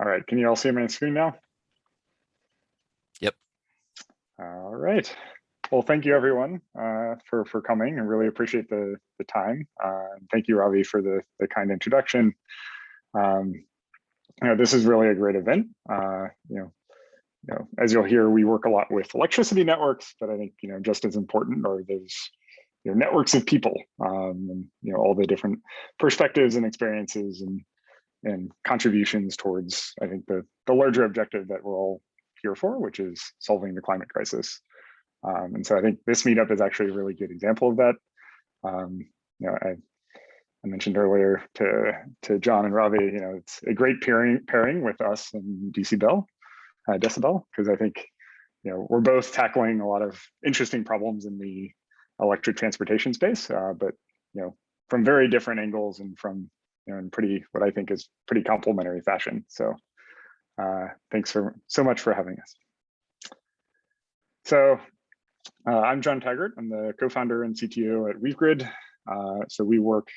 All right, can you all see my screen now? Yep. All right. Well, thank you everyone for coming. I really appreciate the time. Thank you, Ravi, for the kind introduction. This is really a great event. As you'll hear, we work a lot with electricity networks, but I think just as important are those networks of people, and all the different perspectives and experiences and contributions towards, I think, the larger objective that we're all here for, which is solving the climate crisis. And so I think this meetup is actually a really good example of that. I mentioned earlier to John and Ravi, it's a great pairing with us and Decibel, because I think we're both tackling a lot of interesting problems in the electric transportation space, but from very different angles and from in what I think is pretty complementary fashion. So thanks so much for having us. So I'm John Taggart. I'm the co-founder and CTO at WeaveGrid. So we work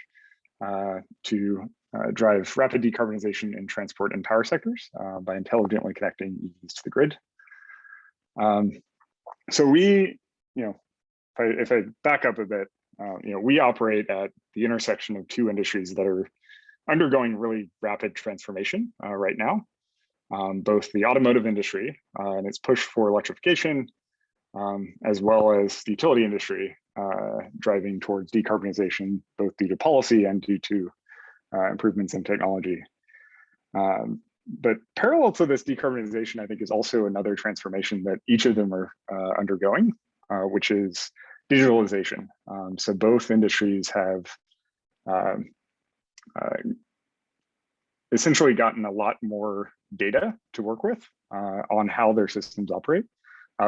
to drive rapid decarbonization in transport and power sectors by intelligently connecting EVs to the grid. So we, if I back up a bit, we operate at the intersection of two industries that are undergoing really rapid transformation right now, both the automotive industry and its push for electrification, as well as the utility industry driving towards decarbonization, both due to policy and due to improvements in technology. But parallel to this decarbonization, I think, is also another transformation that each of them are undergoing, which is digitalization. So both industries have essentially gotten a lot more data to work with on how their systems operate.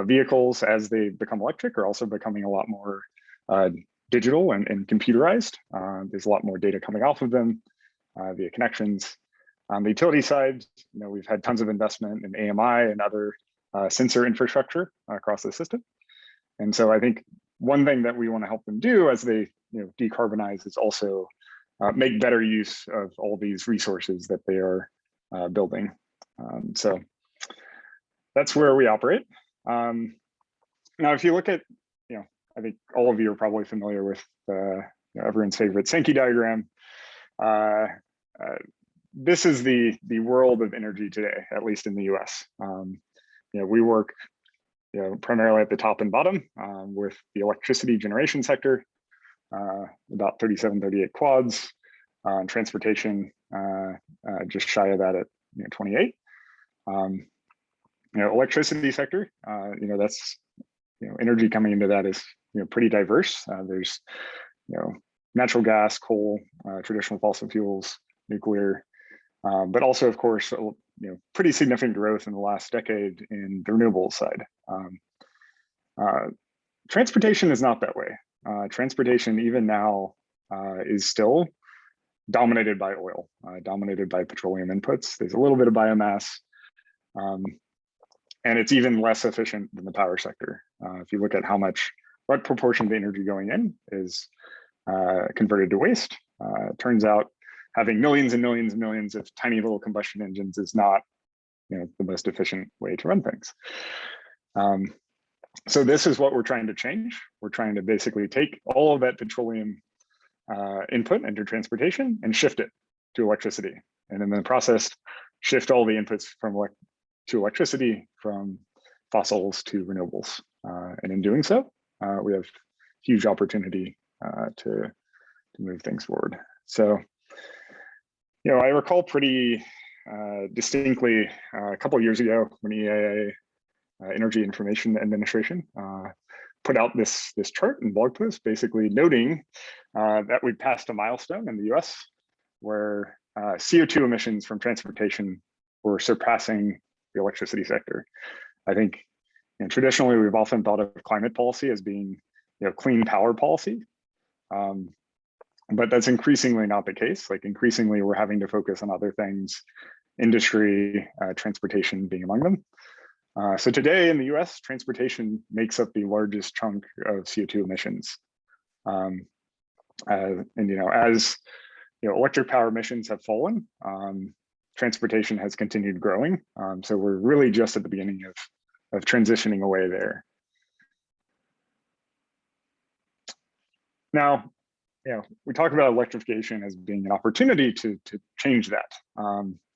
Vehicles, as they become electric, are also becoming a lot more digital and computerized. There's a lot more data coming off of them via connections. On the utility side, we've had tons of investment in AMI and other sensor infrastructure across the system. And so I think one thing that we want to help them do as they decarbonize is also make better use of all these resources that they are building. So that's where we operate. Now, if you look at, I think all of you are probably familiar with everyone's favorite Sankey diagram. This is the world of energy today, at least in the US. We work primarily at the top and bottom with the electricity generation sector, about 37, 38 quads, transportation just shy of that at 28. Electricity sector, that's energy coming into that is pretty diverse. There's natural gas, coal, traditional fossil fuels, nuclear, but also, of course, pretty significant growth in the last decade in the renewables side. Transportation is not that way. Transportation, even now, is still dominated by oil, dominated by petroleum inputs. There's a little bit of biomass, and it's even less efficient than the power sector. If you look at what proportion of the energy going in is converted to waste, it turns out having millions and millions and millions of tiny little combustion engines is not the most efficient way to run things. So this is what we're trying to change. We're trying to basically take all of that petroleum input into transportation and shift it to electricity. And in the process, shift all the inputs to electricity from fossils to renewables. And in doing so, we have huge opportunity to move things forward. So, I recall pretty distinctly a couple of years ago when EIA, Energy Information Administration, put out this chart and blog post basically noting that we passed a milestone in the US where CO2 emissions from transportation were surpassing the electricity sector. I think traditionally we've often thought of climate policy as being clean power policy, but that's increasingly not the case. Like increasingly we're having to focus on other things, industry, transportation being among them. So today in the US, transportation makes up the largest chunk of CO2 emissions. And as electric power emissions have fallen, transportation has continued growing. So we're really just at the beginning of transitioning away there. Now, we talk about electrification as being an opportunity to change that.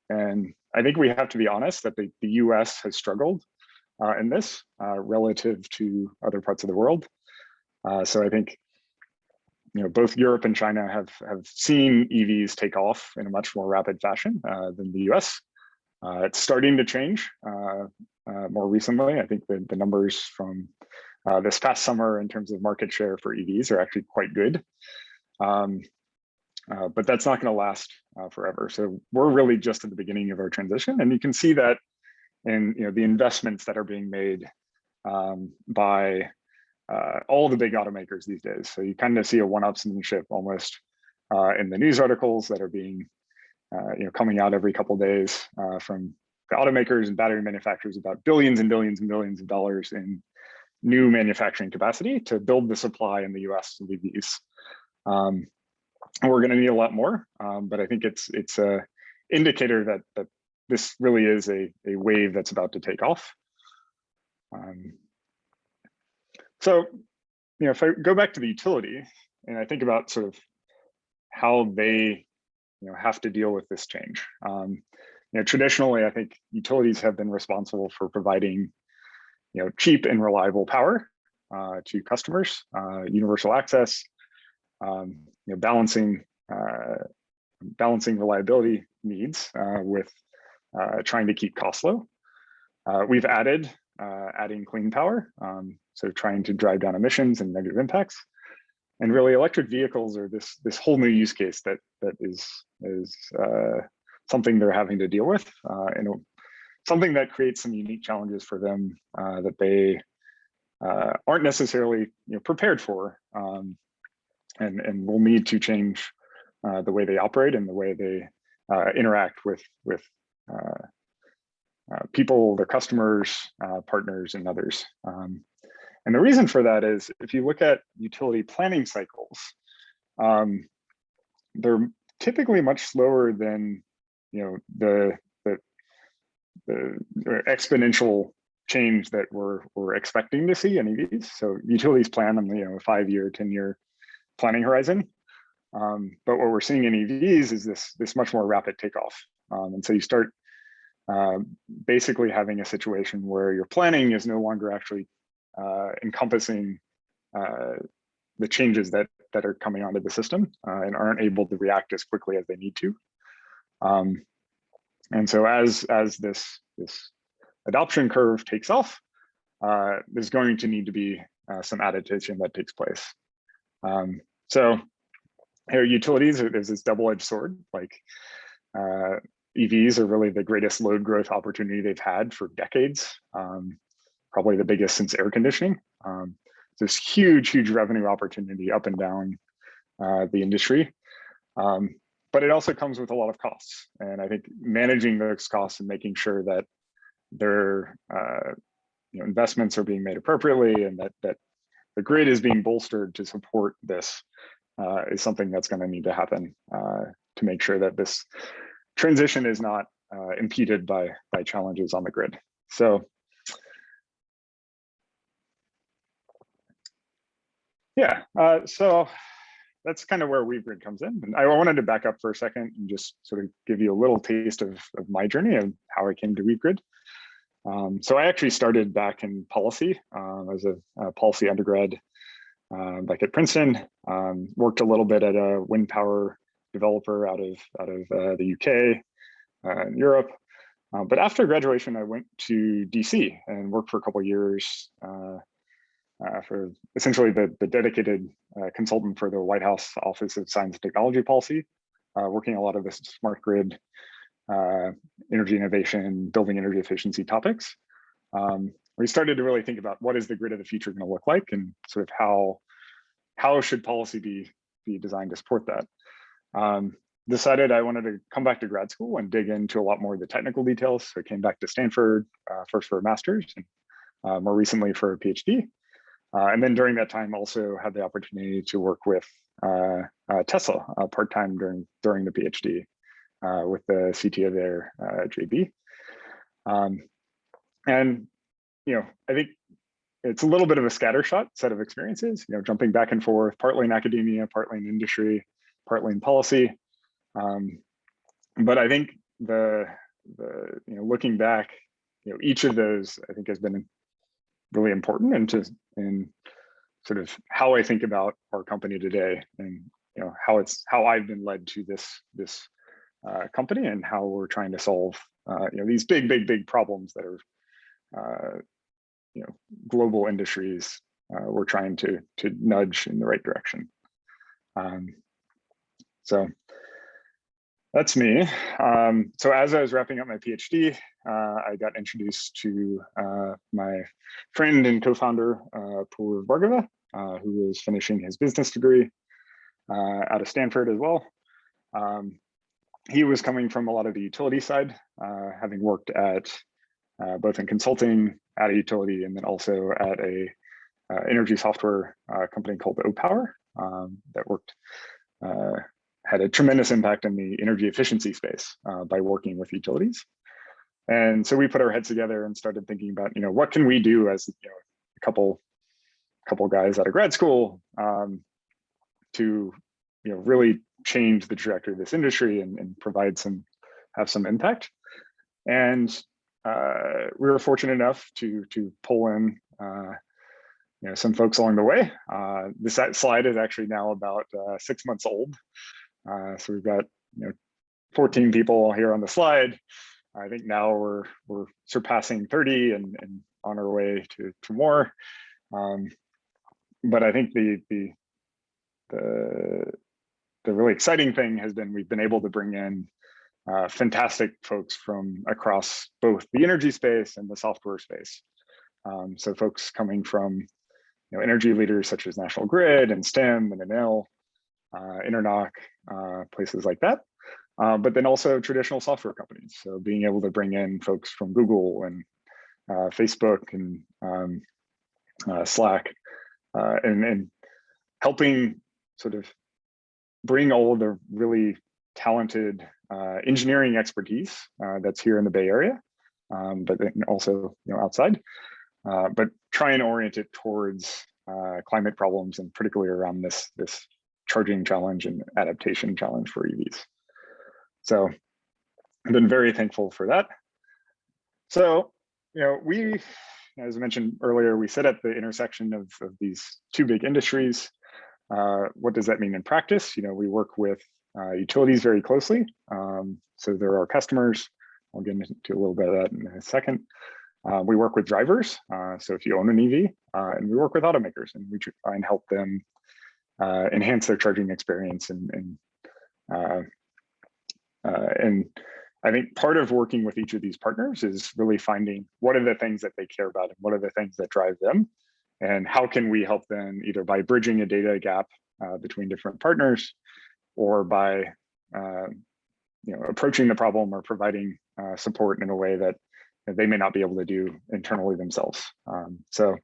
And I think we have to be honest that the US has struggled in this relative to other parts of the world. So I think both Europe and China have seen EVs take off in a much more rapid fashion than the US. It's starting to change more recently. I think the numbers from this past summer in terms of market share for EVs are actually quite good. But that's not going to last forever. So we're really just at the beginning of our transition, and you can see that in the investments that are being made by all the big automakers these days. So you kind of see a one-upsmanship almost in the news articles that are being coming out every couple of days from the automakers and battery manufacturers about billions and billions and billions of dollars in new manufacturing capacity to build the supply in the US of EVs. And we're going to need a lot more, but I think it's a indicator that this really is a wave that's about to take off. So, if I go back to the utility and I think about sort of how they, have to deal with this change. Traditionally, I think utilities have been responsible for providing, cheap and reliable power to customers, universal access, balancing reliability needs with trying to keep costs low. We've adding clean power, so trying to drive down emissions and negative impacts. And really, electric vehicles are this whole new use case that is something they're having to deal with, and something that creates some unique challenges for them that they aren't necessarily prepared for, and will need to change the way they operate and the way they interact with people, their customers, partners, and others. And the reason for that is if you look at utility planning cycles, they're typically much slower than the exponential change that we're expecting to see in EVs. So utilities plan on a 5-year, 10-year planning horizon. But what we're seeing in EVs is this much more rapid takeoff. And so you start basically having a situation where your planning is no longer actually encompassing the changes that are coming onto the system and aren't able to react as quickly as they need to. And so as this adoption curve takes off, there's going to need to be some adaptation that takes place. So here, utilities, there's this double-edged sword. Like EVs are really the greatest load growth opportunity they've had for decades, probably the biggest since air conditioning. This huge revenue opportunity up and down the industry. But it also comes with a lot of costs. And I think managing those costs and making sure that their investments are being made appropriately and that the grid is being bolstered to support this is something that's going to need to happen to make sure that this transition is not impeded by challenges on the grid. So yeah, so that's kind of where WeaveGrid comes in. And I wanted to back up for a second and just sort of give you a little taste of my journey and how I came to WeaveGrid. So I actually started back in policy as a policy undergrad back at Princeton. Worked a little bit at a wind power developer out of the UK and Europe. But after graduation, I went to DC and worked for a couple of years for essentially the dedicated consultant for the White House Office of Science and Technology Policy, working a lot of this smart grid, energy innovation, building energy efficiency topics. We started to really think about what is the grid of the future going to look like, and sort of how should policy be designed to support that. Decided I wanted to come back to grad school and dig into a lot more of the technical details. So I came back to Stanford first for a master's, and more recently for a PhD. And then during that time, also had the opportunity to work with Tesla part-time during the PhD. with the CTO there, JB. And I think it's a little bit of a scattershot set of experiences, jumping back and forth, partly in academia, partly in industry, partly in policy. But I think the looking back, each of those I think has been really important in sort of how I think about our company today, and how I've been led to this company, and how we're trying to solve these big problems that are global industries. We're trying to nudge in the right direction. So that's me. So as I was wrapping up my PhD, I got introduced to my friend and co-founder, Purv Bhargava, who was finishing his business degree out of Stanford as well. He was coming from a lot of the utility side, having worked at both in consulting at a utility, and then also at a energy software company called OPower that worked had a tremendous impact in the energy efficiency space by working with utilities. And so we put our heads together and started thinking about, what can we do as a couple guys out of grad school to really change the trajectory of this industry and have some impact. And we were fortunate enough to pull in some folks along the way. This slide is actually now about 6 months old. So we've got 14 people here on the slide. I think now we're surpassing 30 and on our way to more. But I think the really exciting thing has been we've been able to bring in fantastic folks from across both the energy space and the software space. So folks coming from energy leaders such as National Grid and STEM and Enel, Internoc, places like that. But then also traditional software companies. So being able to bring in folks from Google and Facebook and Slack, and helping sort of bring all of the really talented engineering expertise that's here in the Bay Area, but then also outside, but try and orient it towards climate problems, and particularly around this charging challenge and adaptation challenge for EVs. So I've been very thankful for that. So we, as I mentioned earlier, we sit at the intersection of these two big industries. What does that mean in practice? We work with utilities very closely. So they're our customers. I'll get into a little bit of that in a second. We work with drivers. So if you own an EV, and we work with automakers, and we try and help them enhance their charging experience. And I think part of working with each of these partners is really finding what are the things that they care about and what are the things that drive them, and how can we help them, either by bridging a data gap between different partners, or by approaching the problem or providing support in a way that they may not be able to do internally themselves. So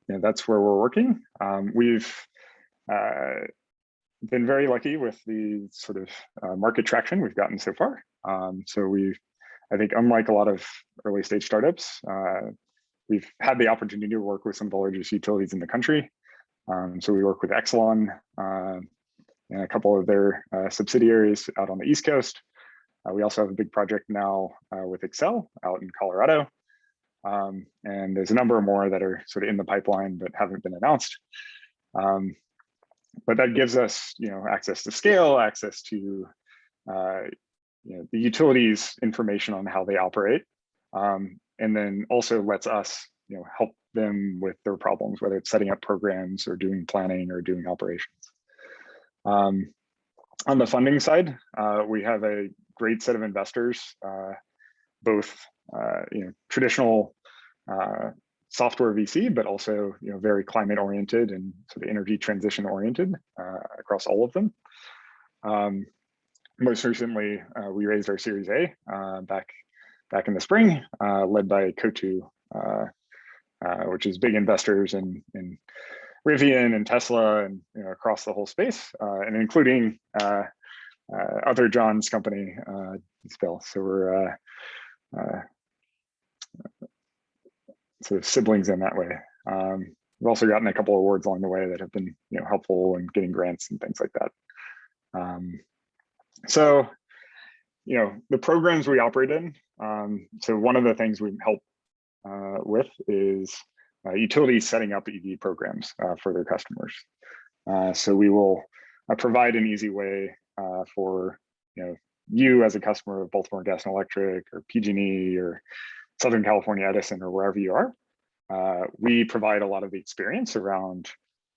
that's where we're working. We've been very lucky with the sort of market traction we've gotten so far. So I think unlike a lot of early stage startups, we've had the opportunity to work with some of the largest utilities in the country. So we work with Exelon and a couple of their subsidiaries out on the East Coast. We also have a big project now with Xcel out in Colorado. And there's a number more that are sort of in the pipeline but haven't been announced. But that gives us, access to scale, access to, the utilities information on how they operate, and then also lets us, help them with their problems, whether it's setting up programs or doing planning or doing operations. On the funding side, we have a great set of investors, both, traditional software VC, but also very climate oriented and sort of energy transition oriented across all of them. Most recently, we raised our Series A back in the spring, led by Coatue, which is big investors in Rivian and Tesla and across the whole space, and including other John's company, Spell. So we're sort of siblings in that way. We've also gotten a couple of awards along the way that have been helpful in getting grants and things like that. So the programs we operate in. So one of the things we help with is utilities setting up EV programs for their customers. So we will provide an easy way for you as a customer of Baltimore Gas and Electric or PG&E or Southern California Edison or wherever you are. We provide a lot of the experience around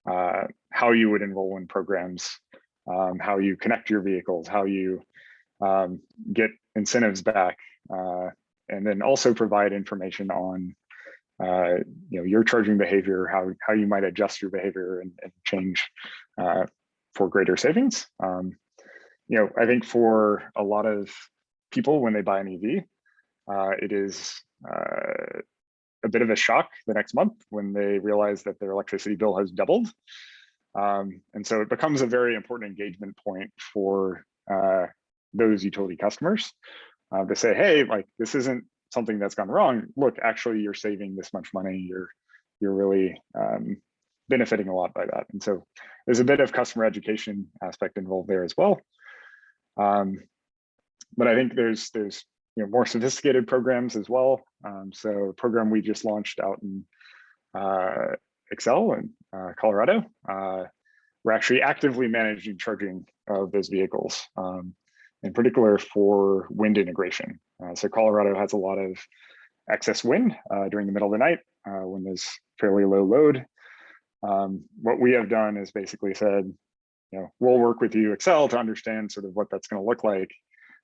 how you would enroll in programs, how you connect your vehicles, how you get incentives back, and then also provide information on your charging behavior, how you might adjust your behavior and change for greater savings. I think for a lot of people when they buy an EV, it is a bit of a shock the next month when they realize that their electricity bill has doubled. And so it becomes a very important engagement point for those utility customers to say, hey, like this isn't something that's gone wrong. Look, actually, you're saving this much money. You're really benefiting a lot by that. And so there's a bit of customer education aspect involved there as well. But I think there's more sophisticated programs as well. So a program we just launched out in Excel in Colorado, we're actually actively managing charging of those vehicles, in particular for wind integration. So Colorado has a lot of excess wind during the middle of the night when there's fairly low load. What we have done is basically said, we'll work with you, Excel, to understand sort of what that's going to look like,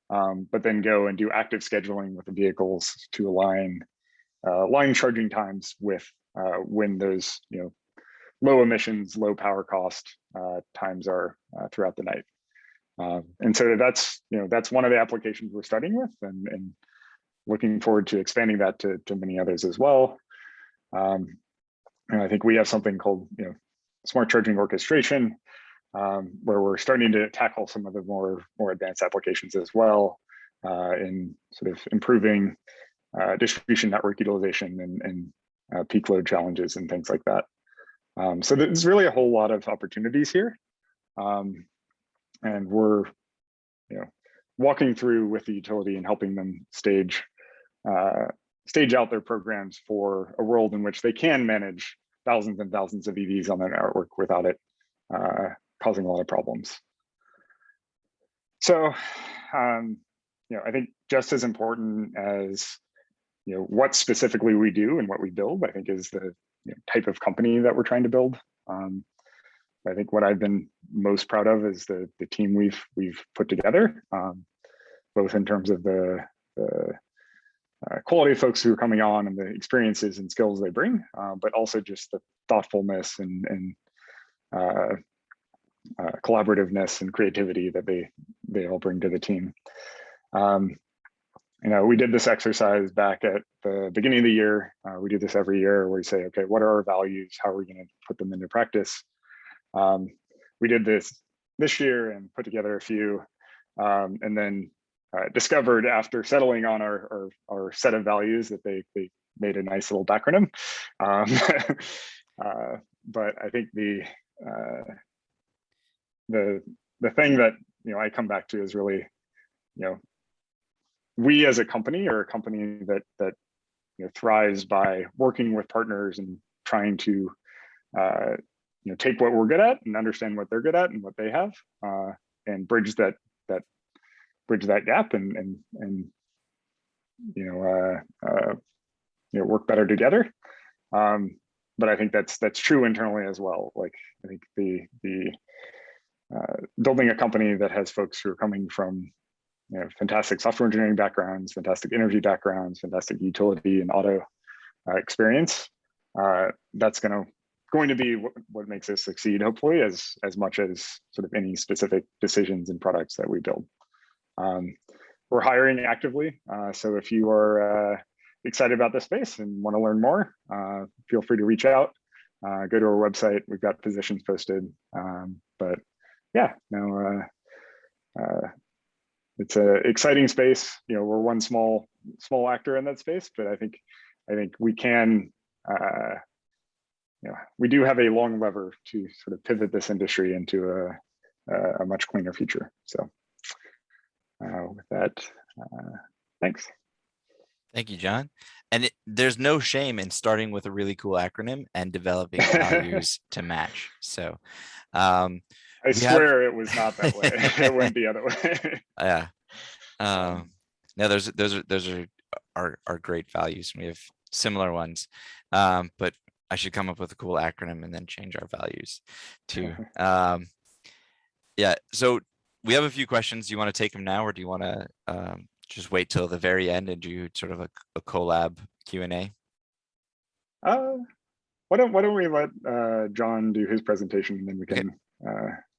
but then go and do active scheduling with the vehicles to align line charging times with when those low emissions, low power cost times are throughout the night. And so that's one of the applications we're starting with, and looking forward to expanding that to many others as well. And I think we have something called smart charging orchestration, where we're starting to tackle some of the more advanced applications as well, in sort of improving distribution network utilization and peak load challenges and things like that. So there's really a whole lot of opportunities here. And we're walking through with the utility and helping them stage out their programs for a world in which they can manage thousands and thousands of EVs on their network without it causing a lot of problems. So I think just as important as what specifically we do and what we build, I think is the type of company that we're trying to build. I think what I've been most proud of is the team we've put together, both in terms of the quality of folks who are coming on and the experiences and skills they bring, but also just the thoughtfulness and collaborativeness and creativity that they all bring to the team. We did this exercise back at the beginning of the year. We do this every year where we say, okay, what are our values? How are we going to put them into practice? We did this year and put together a few, and then discovered after settling on our set of values that they made a nice little backronym. But I think the thing that I come back to is really, we as a company are a company that thrives by working with partners and trying to take what we're good at and understand what they're good at and what they have, and bridge that gap and work better together. But I think that's true internally as well. Like I think the building a company that has folks who are coming from fantastic software engineering backgrounds, fantastic energy backgrounds, fantastic utility and auto experience, that's going to be what makes us succeed, hopefully, as much as sort of any specific decisions and products that we build. We're hiring actively, so if you are excited about this space and want to learn more, feel free to reach out. Go to our website. We've got positions posted. But yeah, no, it's an exciting space. You know, we're one small actor in that space, but I think we can. You know, we do have a long lever to sort of pivot this industry into a much cleaner future. So with that, thanks. Thank you, John. And there's no shame in starting with a really cool acronym and developing values to match. So I swear it was not that way. It went the other way. Yeah. No, those are great values. We have similar ones, but I should come up with a cool acronym and then change our values too. Yeah. So we have a few questions. Do you want to take them now, or do you want to just wait till the very end and do sort of a collab Q&A? Why don't we let John do his presentation, and then we can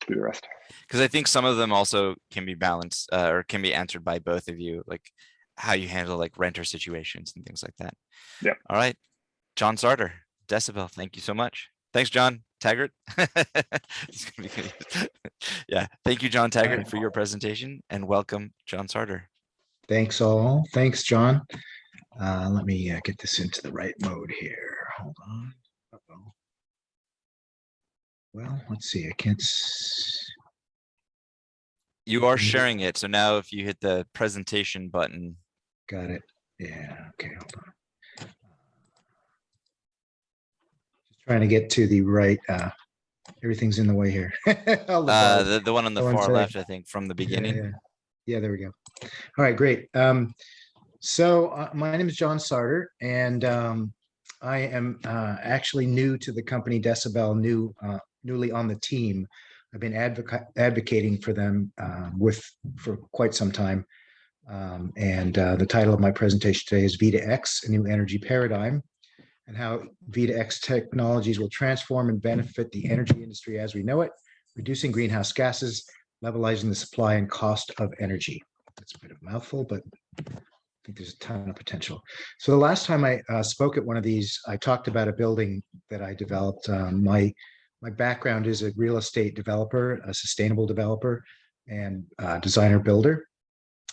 do the rest. Because I think some of them also can be balanced or can be answered by both of you, like how you handle like renter situations and things like that. Yeah. All right. John Sarter, Decibel, thank you so much. Thanks, John Taggart. Yeah. Thank you, John Taggart, for your presentation, and welcome, John Sarter. Thanks all. Thanks, John. Let me get this into the right mode here. Hold on. Uh-oh. Well, let's see. I can't. You are sharing it. So now if you hit the presentation button. Got it. Yeah. Okay. Hold on. Just trying to get to the right. Everything's in the way here. The one on the far left, I think, from the beginning. Yeah, there we go. All right, great. So my name is John Sarter, and I am actually new to the company Decibel, newly on the team. I've been advocating for them for quite some time. And the title of my presentation today is V2X, a new energy paradigm, and how V2X technologies will transform and benefit the energy industry as we know it, reducing greenhouse gases, levelizing the supply and cost of energy. That's a bit of a mouthful, but I think there's a ton of potential. So the last time I spoke at one of these, I talked about a building that I developed. My background is a real estate developer, a sustainable developer, and designer builder.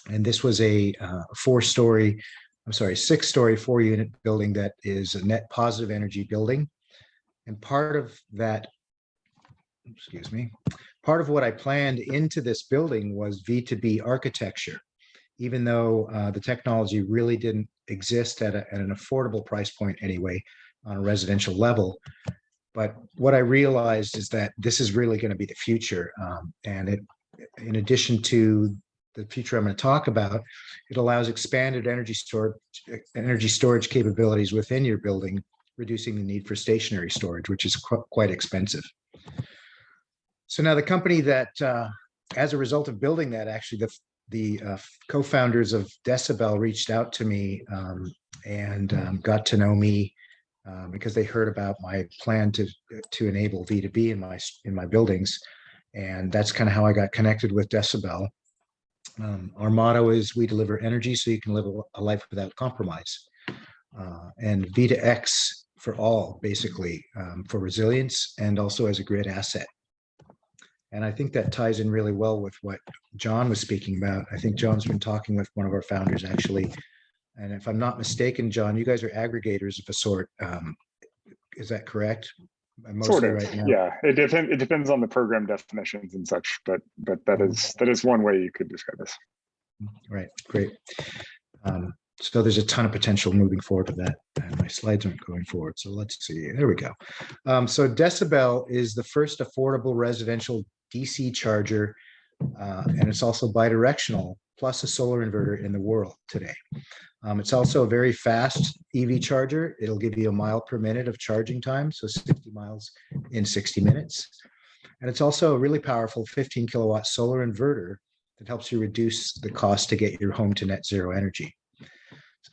And this was a 6-story, 4-unit building that is a net positive energy building. And part of that, part of what I planned into this building was V2B architecture, even though the technology really didn't exist at an affordable price point anyway, on a residential level. But what I realized is that this is really going to be the future. And in addition to the future I'm going to talk about, it allows expanded energy storage capabilities within your building, reducing the need for stationary storage, which is quite expensive. So now the company that, as a result of building that, actually the co-founders of Decibel reached out to me and got to know me because they heard about my plan to enable V2B in my buildings, and that's kind of how I got connected with Decibel. Our motto is, we deliver energy so you can live a life without compromise. And V2X for all, basically, for resilience and also as a grid asset. And I think that ties in really well with what John was speaking about. I think John's been talking with one of our founders, actually. And if I'm not mistaken, John, you guys are aggregators of a sort. Is that correct? Sort of, right now. Yeah. It depends on the program definitions and such, but that is one way you could describe this. Right. Great. So there's a ton of potential moving forward with that. And my slides aren't going forward. So let's see. There we go. So Decibel is the first affordable residential DC charger, and it's also bi-directional, plus a solar inverter in the world today. It's also a very fast EV charger. It'll give you a mile per minute of charging time, so 60 miles in 60 minutes. And it's also a really powerful 15 kilowatt solar inverter that helps you reduce the cost to get your home to net zero energy.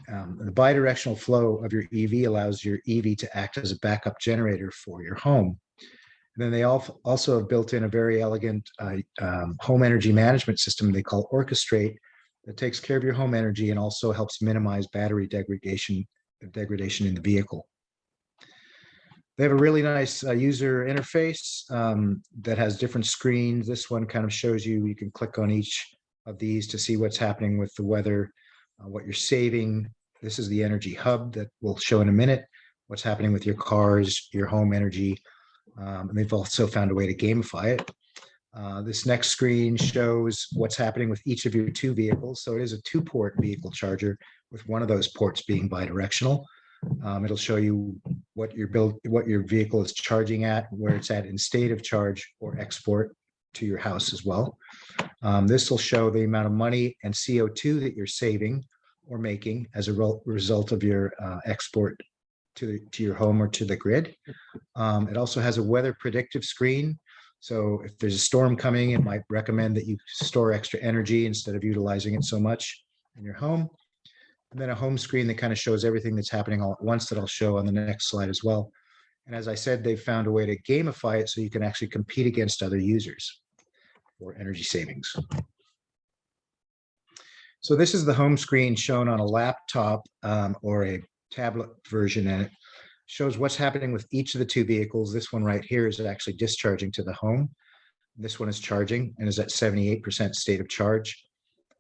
The bi-directional flow of your EV allows your EV to act as a backup generator for your home. And then they also have built in a very elegant home energy management system they call Orchestrate, that takes care of your home energy and also helps minimize battery degradation in the vehicle. They have a really nice user interface that has different screens. This one kind of shows you can click on each of these to see what's happening with the weather, what you're saving. This is the energy hub that we'll show in a minute, what's happening with your cars, your home energy. And they've also found a way to gamify it. This next screen shows what's happening with each of your two vehicles. So it is a 2-port vehicle charger with one of those ports being bidirectional. It'll show you what your vehicle is charging at, where it's at in state of charge or export to your house as well. This will show the amount of money and CO2 that you're saving or making as a result of your export to your home or to the grid. It also has a weather predictive screen. So if there's a storm coming, it might recommend that you store extra energy instead of utilizing it so much in your home. And then a home screen that kind of shows everything that's happening all at once that I'll show on the next slide as well. And as I said, they've found a way to gamify it so you can actually compete against other users for energy savings. So this is the home screen shown on a laptop or a tablet version, and it shows what's happening with each of the two vehicles. This one right here is actually discharging to the home. This one is charging and is at 78% state of charge.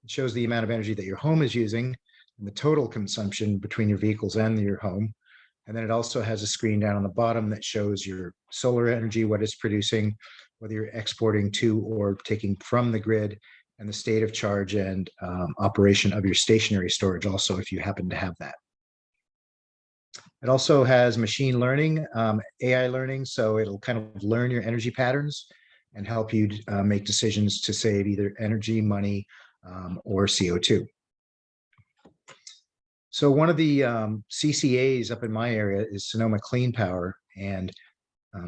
It shows the amount of energy that your home is using and the total consumption between your vehicles and your home. And then it also has a screen down on the bottom that shows your solar energy, what it's producing, whether you're exporting to or taking from the grid, and the state of charge and operation of your stationary storage also, if you happen to have that. It also has machine learning, AI learning, so it'll kind of learn your energy patterns and help you make decisions to save either energy, money, or CO2. So one of the CCAs up in my area is Sonoma Clean Power, and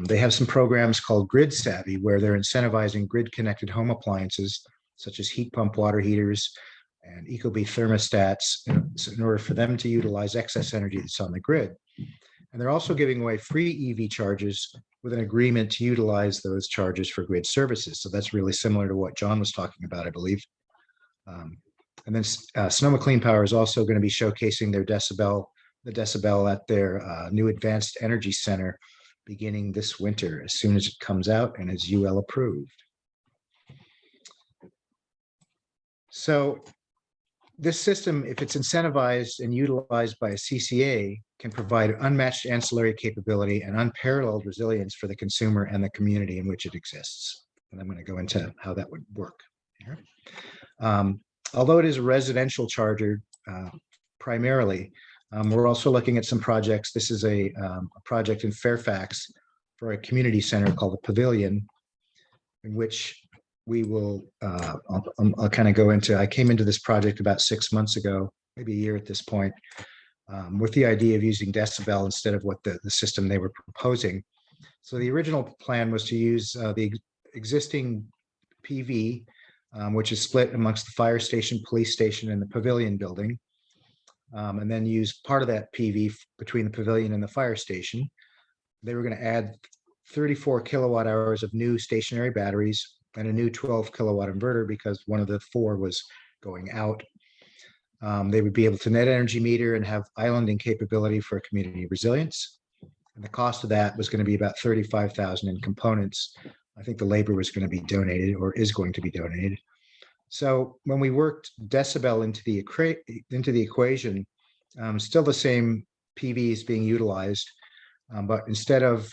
they have some programs called Grid Savvy, where they're incentivizing grid-connected home appliances, such as heat pump water heaters and Ecobee thermostats, in order for them to utilize excess energy that's on the grid. And they're also giving away free EV chargers with an agreement to utilize those chargers for grid services. So that's really similar to what John was talking about, I believe. And then Sonoma Clean Power is also going to be showcasing their the decibel at their new Advanced Energy Center beginning this winter, as soon as it comes out and is UL approved. So this system, if it's incentivized and utilized by a CCA, can provide unmatched ancillary capability and unparalleled resilience for the consumer and the community in which it exists. And I'm going to go into how that would work here. Although it is a residential charger primarily, we're also looking at some projects. This is a project in Fairfax for a community center called the Pavilion, in which we will, I'll kind of go into, I came into this project about 6 months ago, maybe a year at this point, with the idea of using decibel instead of what the system they were proposing. So the original plan was to use the existing PV, which is split amongst the fire station, police station, and the Pavilion building, and then use part of that PV between the Pavilion and the fire station. They were going to add 34 kilowatt hours of new stationary batteries and a new 12 kilowatt inverter because one of the 4 was going out. They would be able to net energy meter and have islanding capability for community resilience. And the cost of that was going to be about $35,000 in components. I think the labor was going to be donated or is going to be donated. So when we worked decibel into the equation, still the same PV is being utilized, but instead of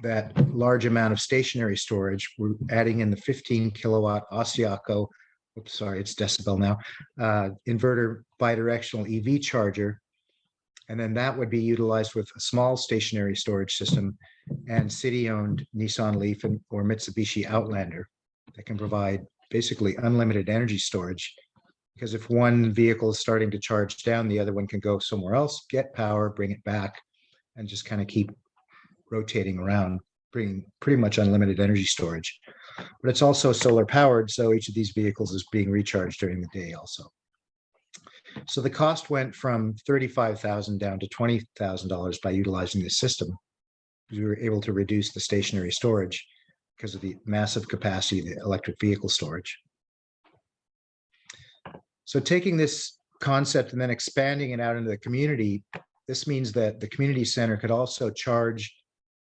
that large amount of stationary storage, we're adding in the 15 kilowatt Osiaco, oops, sorry, it's decibel now, inverter bidirectional EV charger. And then that would be utilized with a small stationary storage system and city-owned Nissan Leaf or Mitsubishi Outlander that can provide basically unlimited energy storage. Because if one vehicle is starting to charge down, the other one can go somewhere else, get power, bring it back, and just kind of keep rotating around, bringing pretty much unlimited energy storage. But it's also solar powered, so each of these vehicles is being recharged during the day also. So the cost went from $35,000 down to $20,000 by utilizing this system. We were able to reduce the stationary storage because of the massive capacity of the electric vehicle storage. So taking this concept and then expanding it out into the community, this means that the community center could also charge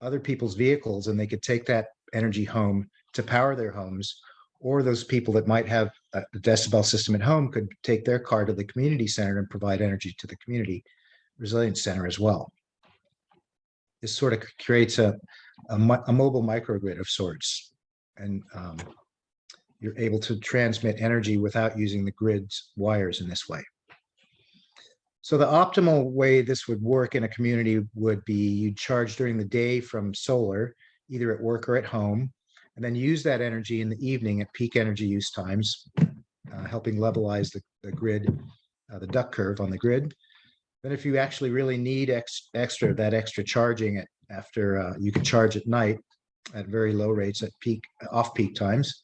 other people's vehicles, and they could take that energy home to power their homes, or those people that might have a decibel system at home could take their car to the community center and provide energy to the community resilience center as well. This sort of creates a mobile microgrid of sorts, and you're able to transmit energy without using the grid's wires in this way. So the optimal way this would work in a community would be you'd charge during the day from solar, either at work or at home, and then use that energy in the evening at peak energy use times, helping levelize the grid, the duck curve on the grid. Then if you actually really need extra charging after, you can charge at night at very low rates at off-peak times.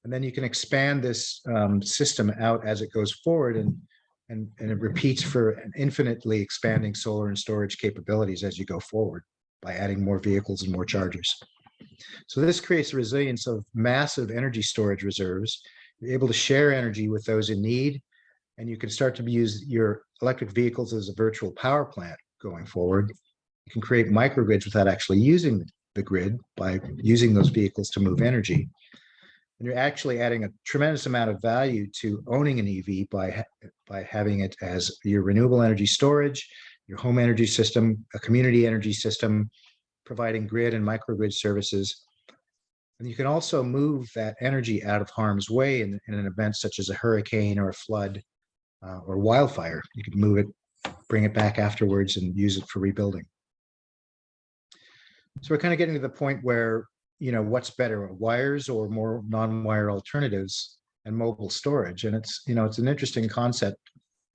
And then you can expand this system out as it goes forward, and it repeats for an infinitely expanding solar and storage capabilities as you go forward by adding more vehicles and more chargers. So this creates the resilience of massive energy storage reserves. You're able to share energy with those in need, and you can start to use your electric vehicles as a virtual power plant going forward. You can create microgrids without actually using the grid by using those vehicles to move energy. And you're actually adding a tremendous amount of value to owning an EV by having it as your renewable energy storage, your home energy system, a community energy system, providing grid and microgrid services. And you can also move that energy out of harm's way in an event such as a hurricane or a flood or wildfire. You can move it, bring it back afterwards, and use it for rebuilding. So we're kind of getting to the point where, what's better, wires or more non-wire alternatives and mobile storage? And it's an interesting concept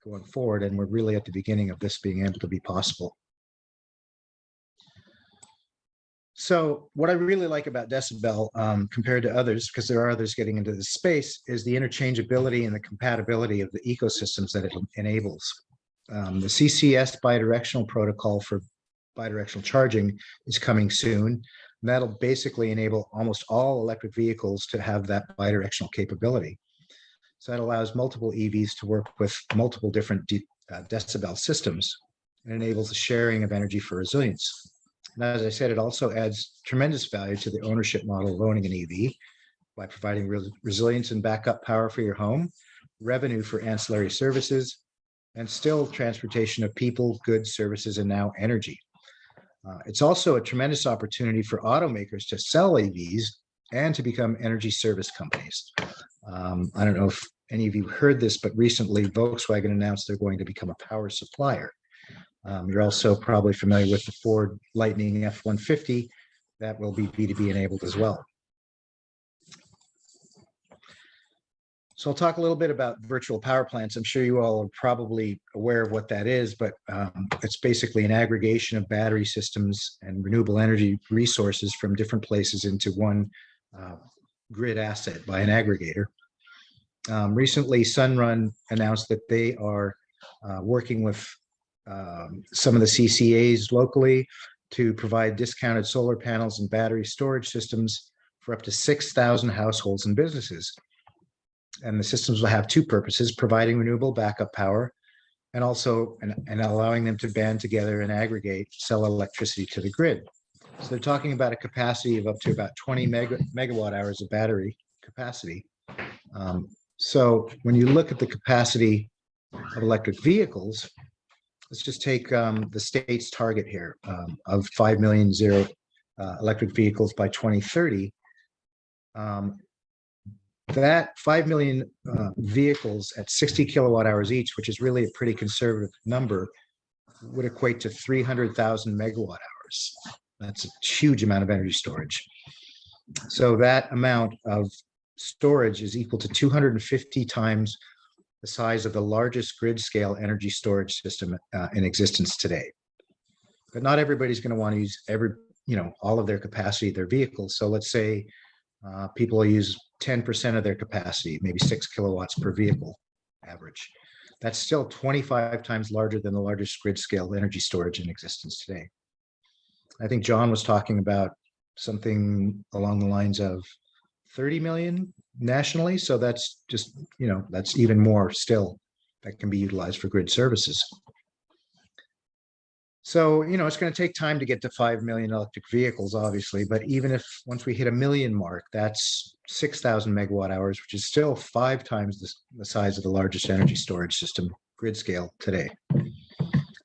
going forward, and we're really at the beginning of this being able to be possible. So what I really like about decibel compared to others, because there are others getting into this space, is the interchangeability and the compatibility of the ecosystems that it enables. The CCS bidirectional protocol for bidirectional charging is coming soon. And that'll basically enable almost all electric vehicles to have that bidirectional capability. So that allows multiple EVs to work with multiple different decibel systems and enables the sharing of energy for resilience. And as I said, it also adds tremendous value to the ownership model of owning an EV by providing resilience and backup power for your home, revenue for ancillary services, and still transportation of people, goods, services, and now energy. It's also a tremendous opportunity for automakers to sell EVs and to become energy service companies. I don't know if any of you heard this, but recently Volkswagen announced they're going to become a power supplier. You're also probably familiar with the Ford Lightning F-150 that will be B2B enabled as well. So I'll talk a little bit about virtual power plants. I'm sure you all are probably aware of what that is, but it's basically an aggregation of battery systems and renewable energy resources from different places into one grid asset by an aggregator. Recently, Sunrun announced that they are working with some of the CCAs locally to provide discounted solar panels and battery storage systems for up to 6,000 households and businesses. And the systems will have two purposes: providing renewable backup power and also and allowing them to band together and aggregate, sell electricity to the grid. So they're talking about a capacity of up to about 20 megawatt hours of battery capacity. So when you look at the capacity of electric vehicles, let's just take the state's target here of 5 million zero electric vehicles by 2030. That 5 million vehicles at 60 kilowatt hours each, which is really a pretty conservative number, would equate to 300,000 megawatt hours. That's a huge amount of energy storage. So that amount of storage is equal to 250 times the size of the largest grid scale energy storage system in existence today. But not everybody's going to want to use all of their capacity of their vehicles. So let's say people will use 10% of their capacity, maybe 6 kilowatts per vehicle average. That's still 25 times larger than the largest grid scale energy storage in existence today. I think John was talking about something along the lines of 30 million nationally. So that's just, that's even more still that can be utilized for grid services. So, it's going to take time to get to 5 million electric vehicles, obviously, but even if once we hit a million mark, that's 6,000 megawatt hours, which is still 5 times the size of the largest energy storage system grid scale today.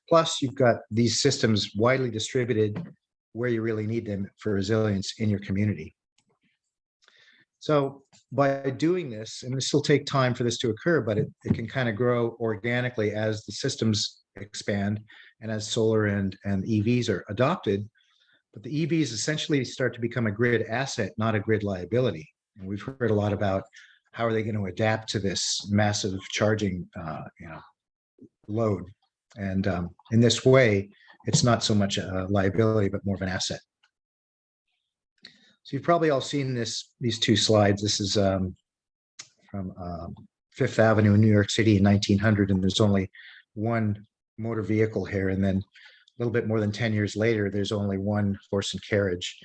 Plus, you've got these systems widely distributed where you really need them for resilience in your community. So by doing this, and this will take time for this to occur, but it can kind of grow organically as the systems expand and as solar and EVs are adopted. But the EVs essentially start to become a grid asset, not a grid liability. And we've heard a lot about how are they going to adapt to this massive charging load. And in this way, it's not so much a liability, but more of an asset. So you've probably all seen these two slides. This is from Fifth Avenue in New York City in 1900, and there's only one motor vehicle here. And then a little bit more than 10 years later, there's only one horse and carriage.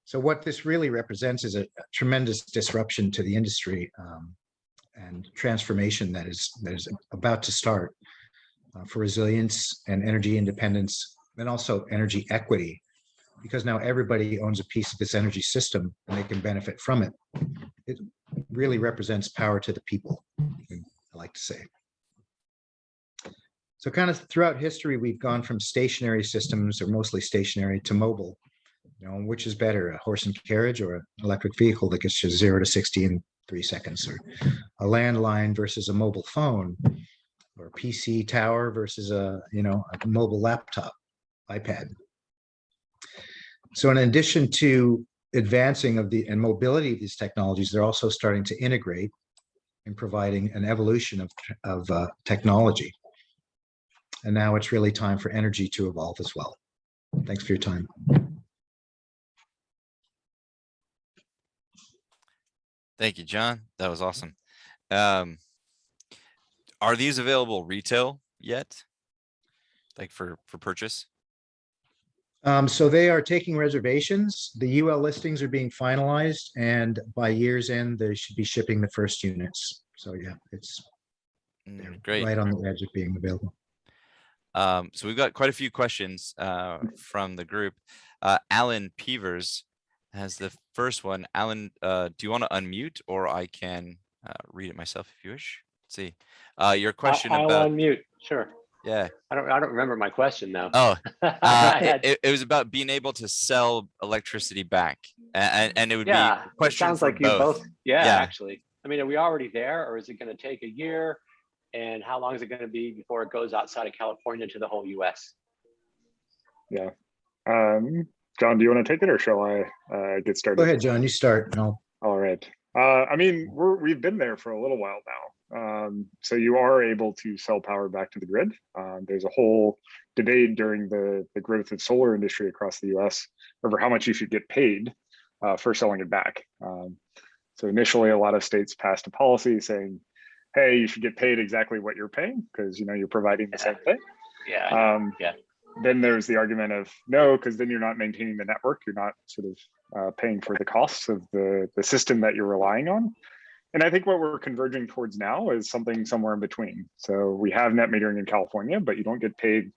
So what this really represents is a tremendous disruption to the industry and transformation that is about to start for resilience and energy independence, and also energy equity, because now everybody owns a piece of this energy system and they can benefit from it. It really represents power to the people, I like to say. So kind of throughout history, we've gone from stationary systems, or mostly stationary, to mobile. Which is better, a horse and carriage or an electric vehicle that gets you 0 to 60 in 3 seconds, or a landline versus a mobile phone, or a PC tower versus a mobile laptop, iPad. So in addition to advancing and mobility of these technologies, they're also starting to integrate and providing an evolution of technology. And now it's really time for energy to evolve as well. Thanks for your time. Thank you, John. That was awesome. Are these available retail yet? Like for purchase? So they are taking reservations. The UL listings are being finalized, and by year's end, they should be shipping the first units. So yeah, it's great. Right on the edge of being available. So we've got quite a few questions from the group. Alan Peevers has the first one. Alan, do you want to unmute, or I can read it myself if you wish? Let's see. Your question I'll about unmute. Sure. Yeah. I don't remember my question now. Oh, it was about being able to sell electricity back, and it would be a question it sounds for like you both. Yeah, Yeah. actually. I mean, are we already there, or is it going to take a year? And how long is it going to be before it goes outside of California to the whole US? Yeah. John, do you want to take it, or shall I get started? Go ahead, John, you start. All right. I mean, we've been there for a little while now. So you are able to sell power back to the grid. There's a whole debate during the growth of solar industry across the US over how much you should get paid for selling it back. So initially, a lot of states passed a policy saying, hey, you should get paid exactly what you're paying because you're providing the same thing. Yeah. Then there's the argument of no, because then you're not maintaining the network. You're not sort of paying for the costs of the system that you're relying on. And I think what we're converging towards now is something somewhere in between. So we have net metering in California, but you don't get paid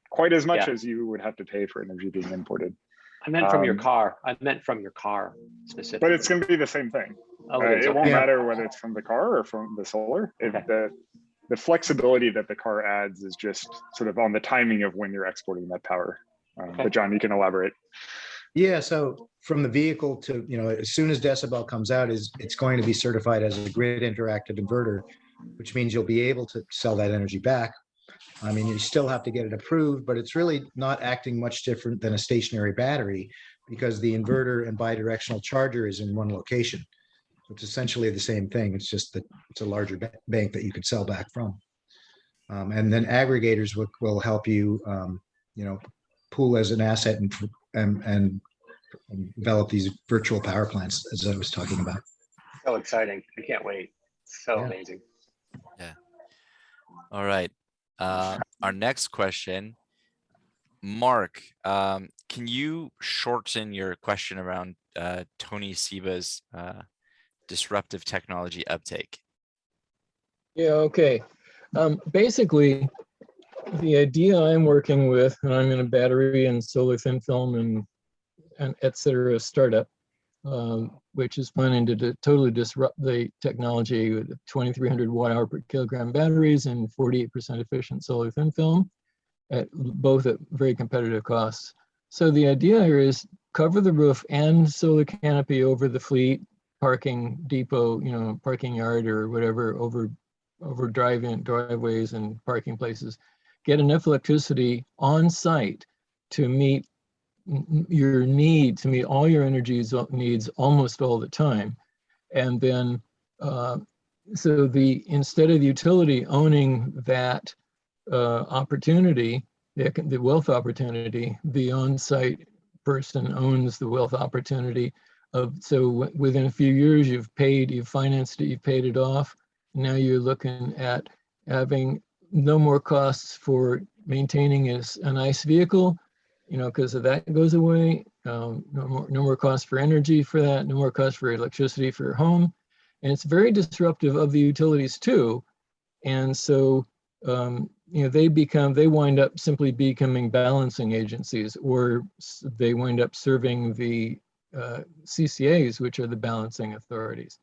quite as much as you would have to pay for energy being imported. I meant from your car. I meant from your car specifically. But it's going to be the same thing. Oh, it won't matter whether it's from the car or from the solar. Okay. The flexibility that the car adds is just sort of on the timing of when you're exporting that power. But John, you can elaborate. Yeah, so from the vehicle to, as soon as Decibel comes out, it's going to be certified as a grid interactive inverter, which means you'll be able to sell that energy back. I mean, you still have to get it approved, but it's really not acting much different than a stationary battery because the inverter and bidirectional charger is in one location. It's essentially the same thing. It's just that it's a larger bank that you could sell back from. And then aggregators will help you, pool as an asset and develop these virtual power plants, as I was talking about. So exciting. I can't wait. So amazing. Yeah. All right. Our next question, Mark, can you shorten your question around Tony Seba's disruptive technology uptake? Yeah, okay. Basically, the idea I'm working with, and I'm in a battery and solar thin film and et cetera startup, which is planning to totally disrupt the technology with 2,300 watt-hour per kilogram batteries and 48% efficient solar thin film, at both at very competitive costs. So the idea here is cover the roof and solar canopy over the fleet, parking depot, parking yard or whatever, over driveways and parking places. Get enough electricity on site to meet your need, to meet all your energy needs almost all the time. And then, so instead of the utility owning that opportunity, the wealth opportunity, the on-site person owns the wealth opportunity so within a few years, you've financed it, you've paid it off. Now you're looking at having no more costs for maintaining a nice vehicle, because that goes away. No more cost for energy for that, no more cost for electricity for your home. And it's very disruptive of the utilities too. And so, they wind up simply becoming balancing agencies, or they wind up serving the CCAs, which are the balancing authorities.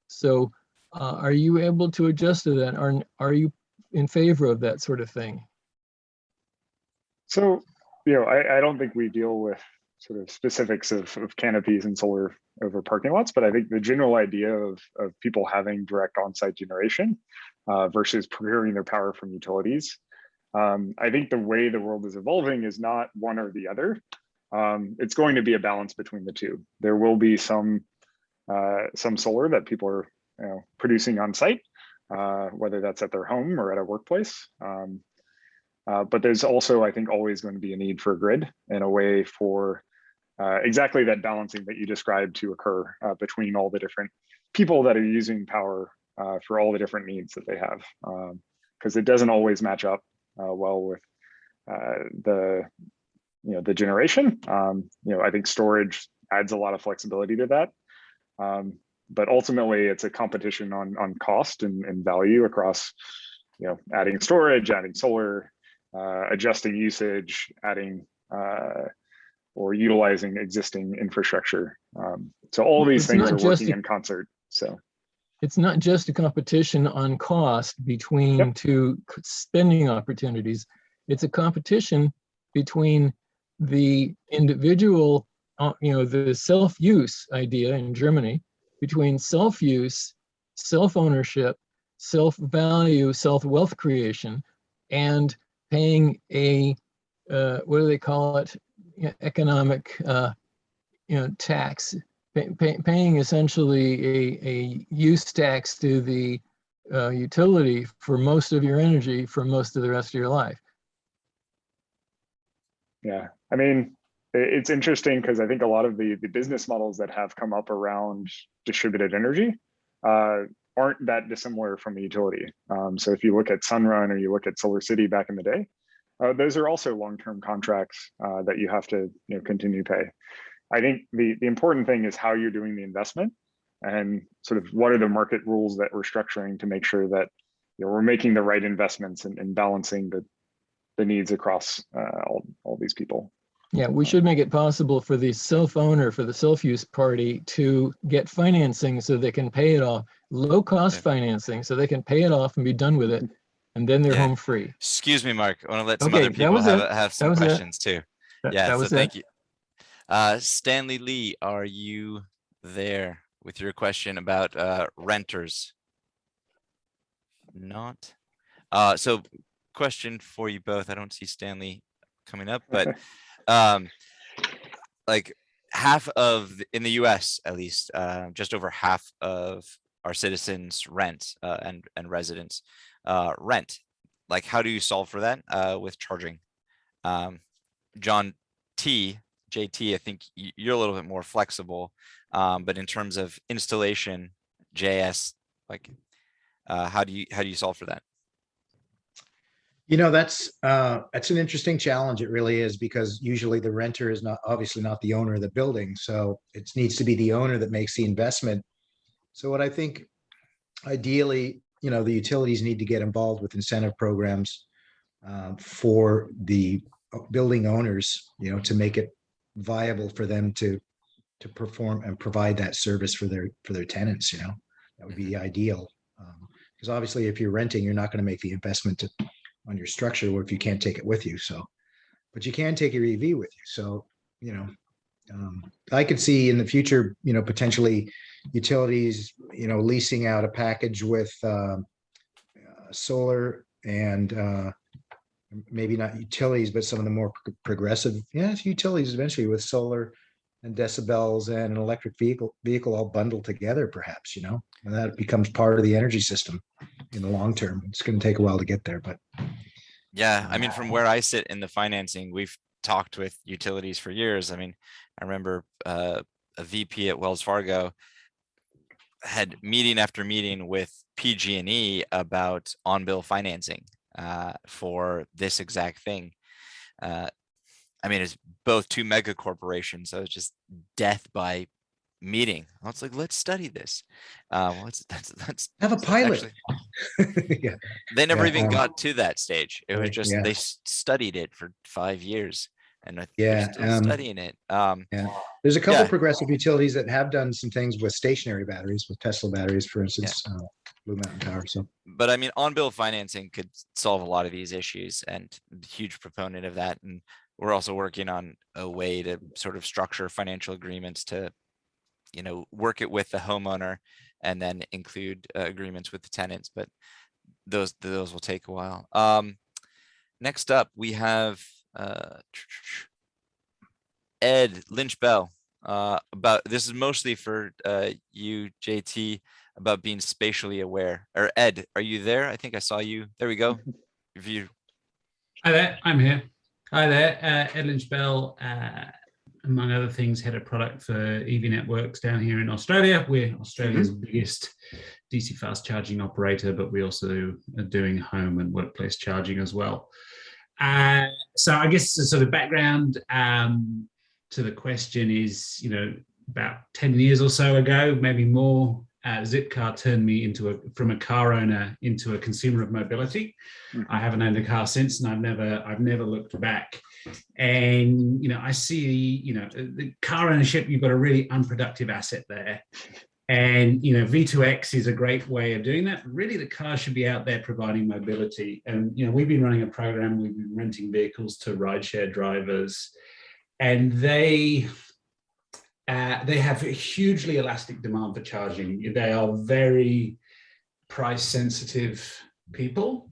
So are you able to adjust to that? Are you in favor of that sort of thing? So, I don't think we deal with sort of specifics of canopies and solar over parking lots, but I think the general idea of people having direct on-site generation versus procuring their power from utilities, I think the way the world is evolving is not one or the other. It's going to be a balance between the two. There will be some solar that people are producing on site, whether that's at their home or at a workplace. But there's also, I think, always going to be a need for a grid and a way for exactly that balancing that you described to occur between all the different people that are using power for all the different needs that they have, because it doesn't always match up well with the generation. I think storage adds a lot of flexibility to that. But ultimately, it's a competition on cost and value across, adding storage, adding solar, adjusting usage, adding or utilizing existing infrastructure. So all these things are working in concert. So it's not just a competition on cost between two spending opportunities. It's a competition between the individual, the self-use idea in Germany, between self-use, self-ownership, self-value, self-wealth creation, and paying a, what do they call it? Economic, tax, paying essentially a use tax to the utility for most of your energy for most of the rest of your life. Yeah, I mean, it's interesting because I think a lot of the business models that have come up around distributed energy aren't that dissimilar from a utility. So if you look at Sunrun or you look at Solar City back in the day, those are also long-term contracts that you have to continue to pay. I think the important thing is how you're doing the investment and sort of what are the market rules that we're structuring to make sure that we're making the right investments and balancing the needs across all these people. Yeah, we should make it possible for the self-owner, for the self-use party to get financing so they can pay it off, low-cost financing so they can pay it off and be done with it, and then they're home free. Excuse me, Mark. I want to let some other people have some questions too. So thank you. Stanley Lee, are you there with your question about renters? Not. So question for you both. I don't see Stanley coming up, but like half of in the US at least, just over half of our citizens rent and residents rent. Like, how do you solve for that with charging? John JT, I think you're a little bit more flexible, but in terms of installation, JS, like how do you solve for that? That's an interesting challenge. It really is, because usually the renter is obviously not the owner of the building. So it needs to be the owner that makes the investment. So what I think ideally, the utilities need to get involved with incentive programs for the building owners, to make it viable for them to perform and provide that service for their tenants. That would be ideal. Because obviously, if you're renting, you're not going to make the investment on your structure if you can't take it with you. So, but you can take your EV with you. So, I could see in the future, potentially utilities, leasing out a package with solar and maybe not utilities, but some of the more progressive, utilities eventually with solar and decibels and an electric vehicle all bundled together, perhaps, and that becomes part of the energy system in the long term. It's going to take a while to get there, but yeah, I mean, from where I sit in the financing, we've talked with utilities for years. I mean, I remember a VP at Wells Fargo had meeting after meeting with PG&E about on-bill financing for this exact thing. I mean, it's both two mega corporations, so it's just death by meeting. It's like, let's study this. Let's have a pilot. Actually, Yeah, they never even got to that stage. It was just yeah. they studied it for 5 years, and Yeah, they're still studying it. Yeah, there's a couple progressive utilities that have done some things with stationary batteries, with Tesla batteries, for instance, Blue Mountain Power. So, but I mean, on-bill financing could solve a lot of these issues, and huge proponent of that. And we're also working on a way to sort of structure financial agreements to, work it with the homeowner and then include agreements with the tenants. But those will take a while. Next up, we have Ed Lynch Bell. About this is mostly for you, JT, about being spatially aware. Or Ed, are you there? I think I saw you. There we go. If you. Hi there, I'm here. Hi there, Ed Lynch Bell, among other things, head of product for EV Networks down here in Australia. We're Australia's biggest DC fast charging operator, but we also are doing home and workplace charging as well. So I guess the sort of background to the question is, about 10 years or so ago, maybe more, Zipcar turned me from a car owner into a consumer of mobility. I haven't owned a car since, and I've never looked back. And I see, the car ownership, you've got a really unproductive asset there. And V2X is a great way of doing that. Really, the car should be out there providing mobility. And we've been running a program. We've been renting vehicles to rideshare drivers, and they have a hugely elastic demand for charging. They are very price sensitive people.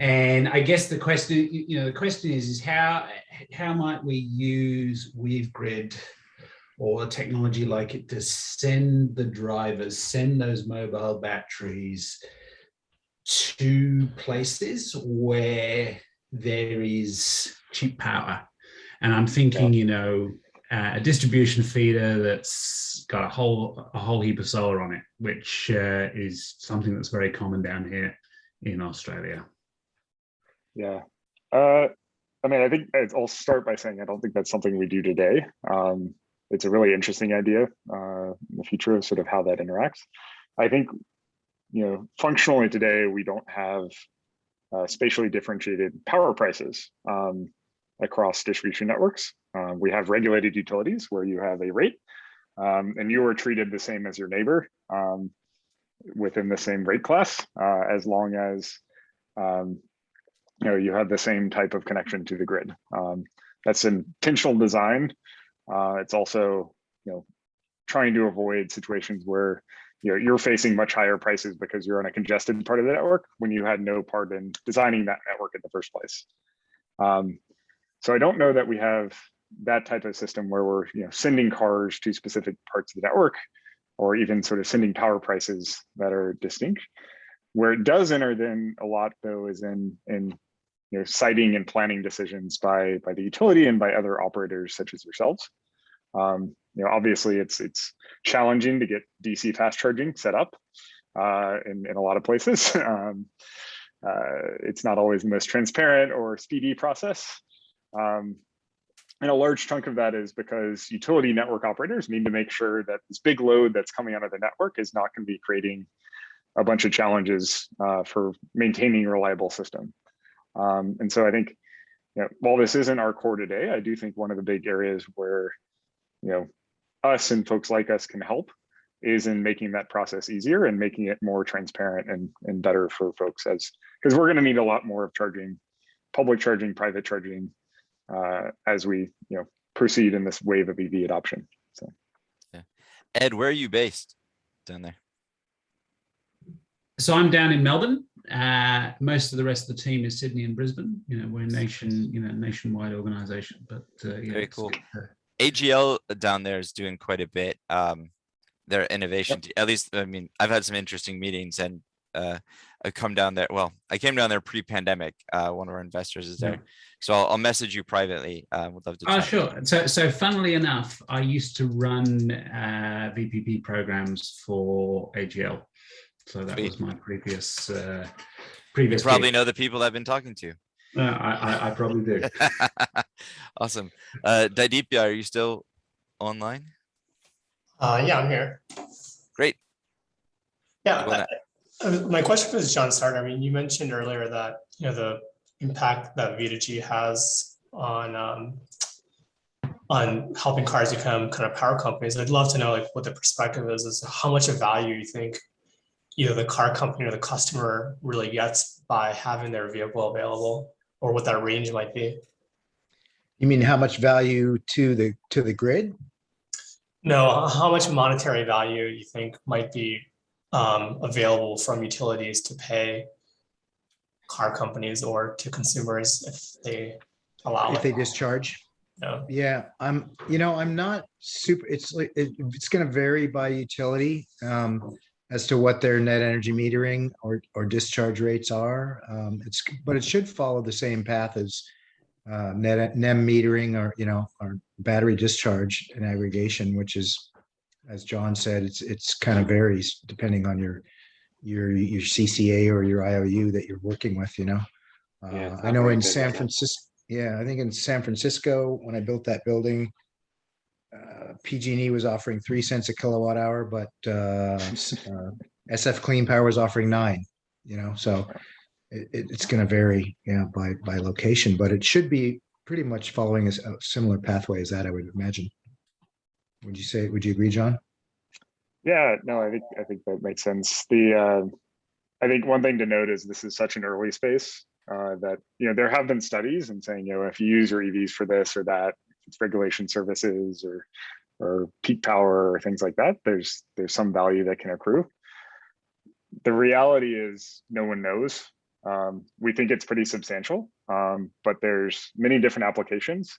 And I guess the question is how might we use WeaveGrid or technology like it to send those mobile batteries to places where there is cheap power. And I'm thinking, a distribution feeder that's got a whole heap of solar on it, which is something that's very common down here in Australia. Yeah. I mean, I think I'll start by saying I don't think that's something we do today. It's a really interesting idea in the future of sort of how that interacts. I think, functionally today, we don't have spatially differentiated power prices across distribution networks. We have regulated utilities where you have a rate and you are treated the same as your neighbor within the same rate class, as long as you have the same type of connection to the grid. That's intentional design. It's also trying to avoid situations where you're facing much higher prices because you're on a congested part of the network when you had no part in designing that network in the first place. So I don't know that we have that type of system where we're sending cars to specific parts of the network, or even sort of sending power prices that are distinct. Where it does enter then a lot though is in siting and planning decisions by the utility and by other operators such as yourselves. Obviously it's challenging to get DC fast charging set up in a lot of places. It's not always the most transparent or speedy process. And a large chunk of that is because utility network operators need to make sure that this big load that's coming out of the network is not going to be creating a bunch of challenges for maintaining a reliable system. And so I think, while this isn't our core today, I do think one of the big areas where, us and folks like us can help is in making that process easier and making it more transparent and better for folks, because we're going to need a lot more of charging, public charging, private charging, as we proceed in this wave of EV adoption. So, yeah. Ed, where are you based down there? So I'm down in Melbourne. Most of the rest of the team is Sydney and Brisbane. We're a nationwide organization, but yeah, Very cool. AGL down there is doing quite a bit. Their innovation, at least, I mean, I've had some interesting meetings, and I come down there. Well, I came down there pre-pandemic. One of our investors is there, so I'll message you privately. Would love to. Oh, sure. So funnily enough, I used to run VPP programs for AGL. So that was my previous. You probably know the people I've been talking to. I probably do. Awesome. Daidipya, are you still online? Yeah, I'm here. Great. Yeah, my question was John Starter. I mean, you mentioned earlier that the impact that V2G has on helping cars become kind of power companies. I'd love to know what the perspective is how much of value you think either the car company or the customer really gets by having their vehicle available, or what that range might be. You mean how much value to the grid? No, how much monetary value you think might be available from utilities to pay car companies or to consumers if they allow If they discharge? No. Yeah, I'm not super, it's going to vary by utility as to what their net energy metering or discharge rates are. But it should follow the same path as NEM metering or battery discharge and aggregation, which is, as John said, it's kind of varies depending on your CCA or your IOU that you're working with. I know in San Francisco. Yeah, I think in San Francisco, when I built that building, PG&E was offering 3 cents a kilowatt hour, but SF Clean Power was offering 9. So it's going to vary, by location, but it should be pretty much following a similar pathway as that, I would imagine. Would you agree, John? Yeah, no, I think that makes sense. I think one thing to note is this is such an early space that there have been studies and saying if you use your EVs for this or that, it's regulation services or peak power or things like that, there's some value that can accrue. The reality is no one knows. We think it's pretty substantial, but there's many different applications,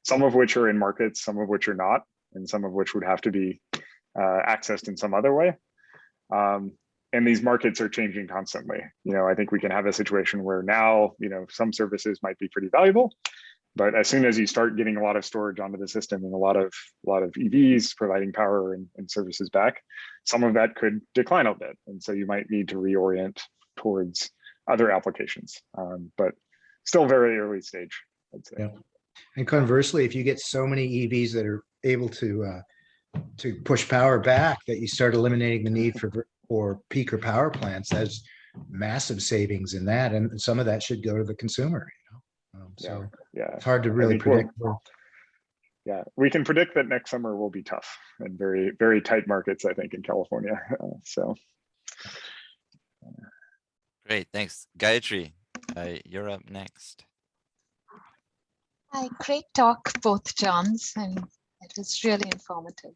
some of which are in markets, some of which are not, and some of which would have to be accessed in some other way. And these markets are changing constantly. I think we can have a situation where now, some services might be pretty valuable, but as soon as you start getting a lot of storage onto the system and a lot of EVs providing power and services back, some of that could decline a bit. And so you might need to reorient towards other applications, but still very early stage, I'd say. Yeah. And conversely, if you get so many EVs that are able to push power back that you start eliminating the need for peaker power plants, there's massive savings in that, and some of that should go to the consumer. So yeah, it's hard to really predict. Yeah, we can predict that next summer will be tough and very, very tight markets, I think, in California. So Great, thanks. Gayatri, you're up next. Hi, great talk, both Johns, and it was really informative.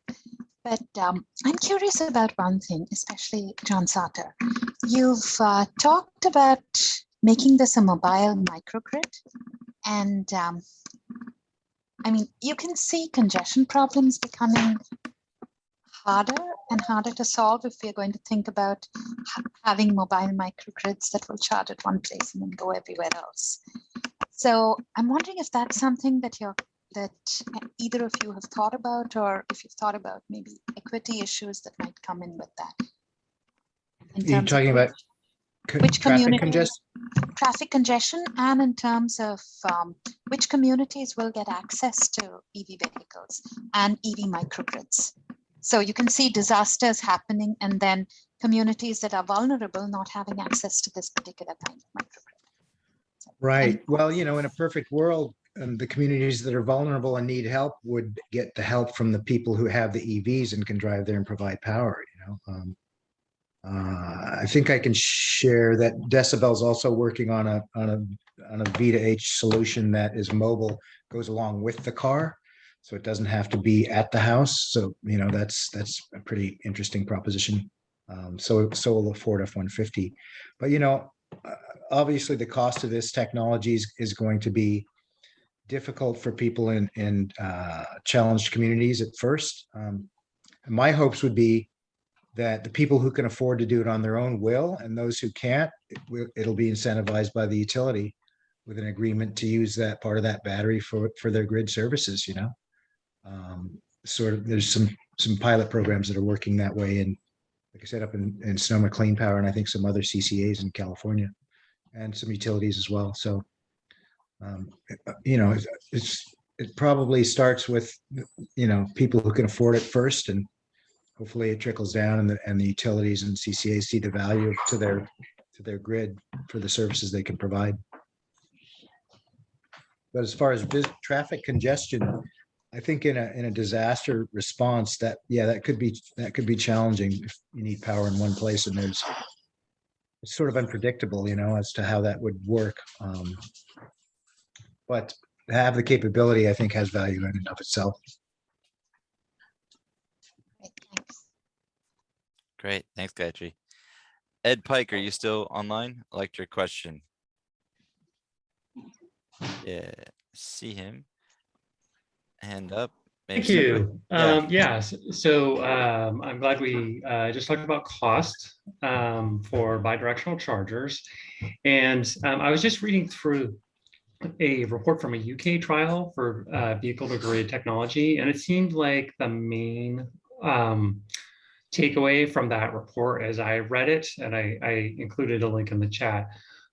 But I'm curious about one thing, especially John Sarter. You've talked about making this a mobile microgrid. And I mean, you can see congestion problems becoming harder and harder to solve if we're going to think about having mobile microgrids that will charge at one place and then go everywhere else. So I'm wondering if that's something that either of you have thought about, or if you've thought about maybe equity issues that might come in with that. You're talking about which traffic congestion, and in terms of which communities will get access to EV vehicles and EV microgrids. So you can see disasters happening and then communities that are vulnerable not having access to this particular kind of microgrid. So Right. Well, in a perfect world, the communities that are vulnerable and need help would get the help from the people who have the EVs and can drive there and provide power. I think I can share that Decibel's also working on a V2H solution that is mobile, goes along with the car, so it doesn't have to be at the house. So that's a pretty interesting proposition. So will a Ford F-150, but obviously the cost of this technology is going to be difficult for people in challenged communities at first. My hopes would be that the people who can afford to do it on their own will, and those who can't, it'll be incentivized by the utility with an agreement to use that part of that battery for their grid services. Sort of, there's some pilot programs that are working that way, and like I said, up in Sonoma Clean Power, and I think some other CCAs in California, and some utilities as well. So, it probably starts with people who can afford it first, and hopefully it trickles down, and the utilities and CCAs see the value to their grid for the services they can provide. But as far as traffic congestion, I think in a disaster response, that could be challenging if you need power in one place and it's sort of unpredictable, as to how that would work. But to have the capability, I think, has value in and of itself. Great, thanks. Great, thanks, Gayatri. Ed Pike, are you still online? I liked your question. Yeah, see him. Hand up. Maybe Thank you. Yeah. So I'm glad we just talked about cost for bidirectional chargers. And I was just reading through a report from a UK trial for vehicle to grid technology. And it seemed like the main takeaway from that report, as I read it, and I included a link in the chat,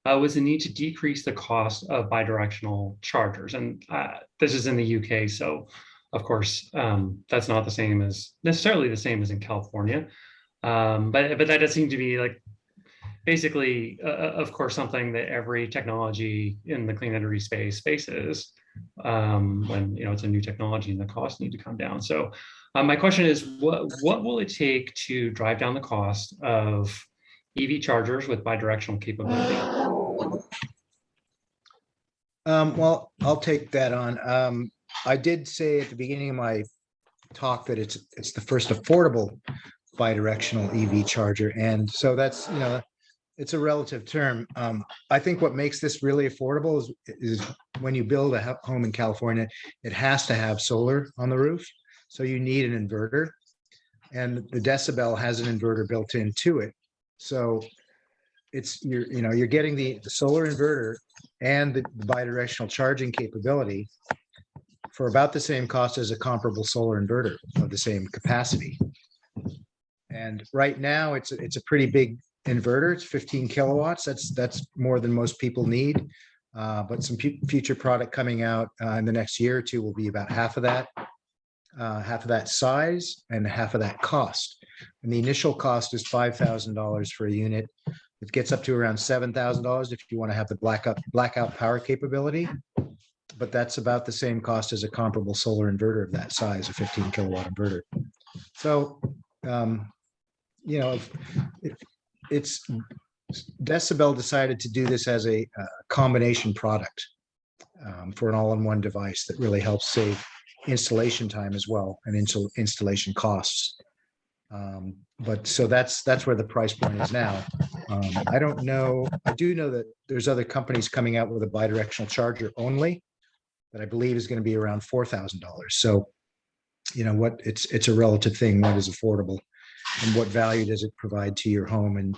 was the need to decrease the cost of bidirectional chargers. And this is in the UK, so of course, that's not necessarily the same as in California. But that does seem to be like basically, of course, something that every technology in the clean energy space faces when it's a new technology and the costs need to come down. So my question is, what will it take to drive down the cost of EV chargers with bidirectional capability? Well, I'll take that on. I did say at the beginning of my talk that it's the first affordable bidirectional EV charger, and so that's it's a relative term. I think what makes this really affordable is when you build a home in California, it has to have solar on the roof, so you need an inverter, and the Decibel has an inverter built into it, so you're getting the solar inverter and the bidirectional charging capability for about the same cost as a comparable solar inverter of the same capacity. And right now it's a pretty big inverter. It's 15 kilowatts. That's more than most people need. But some future product coming out in the next year or two will be about half of that size and half of that cost. And the initial cost is $5,000 for a unit. It gets up to around $7,000 if you want to have the blackout power capability. But that's about the same cost as a comparable solar inverter of that size, a 15 kilowatt inverter. So, it's Decibel decided to do this as a combination product for an all-in-one device that really helps save installation time as well and installation costs. But so that's where the price point is now. I don't know. I do know that there's other companies coming out with a bidirectional charger only that I believe is going to be around $4,000. So, it's a relative thing. What is affordable, and what value does it provide to your home and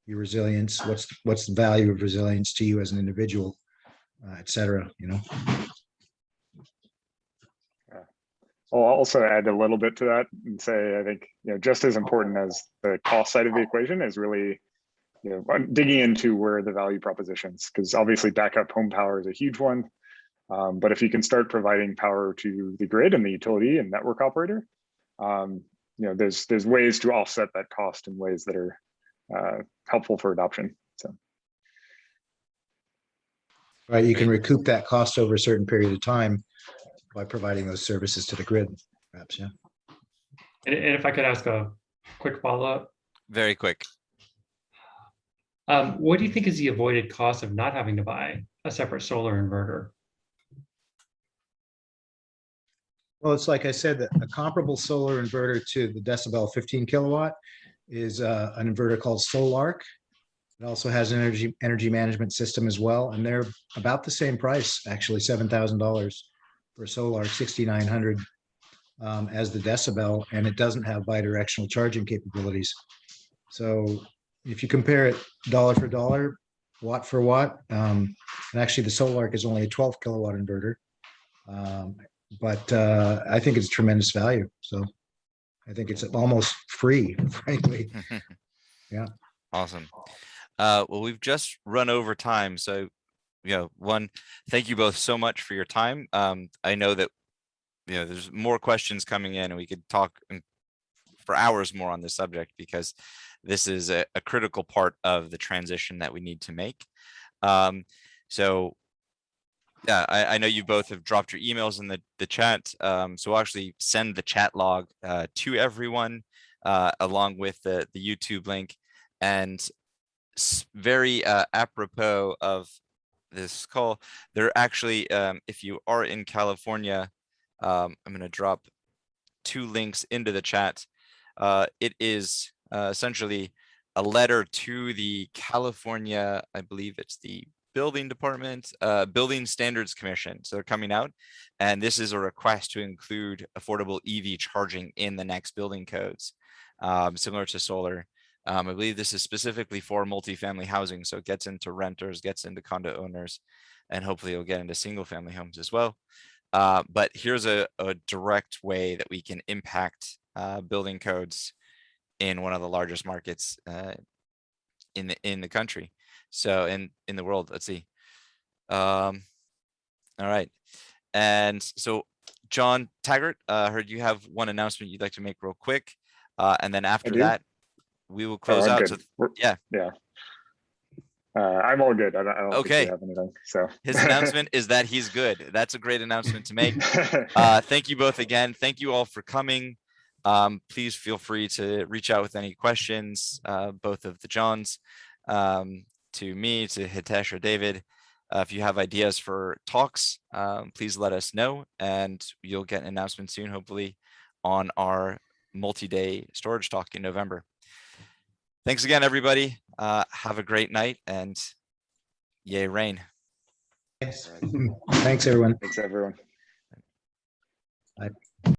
your resilience? What's the value of resilience to you as an individual, et cetera? I'll also add a little bit to that and say, I think, just as important as the cost side of the equation is really, digging into where the value propositions, because obviously backup home power is a huge one. But if you can start providing power to the grid and the utility and network operator, there's ways to offset that cost in ways that are helpful for adoption. So. Right, you can Great. recoup that cost over a certain period of time by providing those services to the grid, perhaps, yeah. And if I could ask a quick follow-up, Very quick. what do you think is the avoided cost of not having to buy a separate solar inverter? Well, it's like I said, that a comparable solar inverter to the Decibel 15 kilowatt is an inverter called Solarc. It also has an energy management system as well, and they're about the same price, actually $7,000 for Solarc, 6,900 as the Decibel, and it doesn't have bi-directional charging capabilities. So if you compare it dollar for dollar, watt for watt, and actually the Solarc is only a 12 kilowatt inverter. But I think it's tremendous value. So I think it's almost free, frankly. Yeah. Awesome. Well, we've just run over time. So, one, thank you both so much for your time. I know that, there's more questions coming in and we could talk for hours more on this subject because this is a critical part of the transition that we need to make. So yeah, I know you both have dropped your emails in the chat. So I'll actually send the chat log to everyone along with the YouTube link. And very apropos of this call, there actually, if you are in California, I'm going to drop 2 links into the chat. It is essentially a letter to the California, I believe it's the building department, building standards commission. So they're coming out, and this is a request to include affordable EV charging in the next building codes, similar to solar. I believe this is specifically for multifamily housing, so it gets into renters, gets into condo owners, and hopefully it'll get into single family homes as well. But here's a direct way that we can impact building codes in one of the largest markets in the country. So in the world, let's see. All right. And so John Taggart, heard you have one announcement you'd like to make real quick. And then after that, we will close out. So, yeah. I'm all good. I don't think Okay. we have anything. So his announcement is that he's good. That's a great announcement to make. Thank you both again. Thank you all for coming. Please feel free to reach out with any questions, both of the Johns, to me, to Hitesh or David. If you have ideas for talks, please let us know, and you'll get an announcement soon, hopefully, on our multi-day storage talk in November. Thanks again, everybody. Have a great night, and yay, rain. Thanks, everyone. Thanks, everyone. Bye.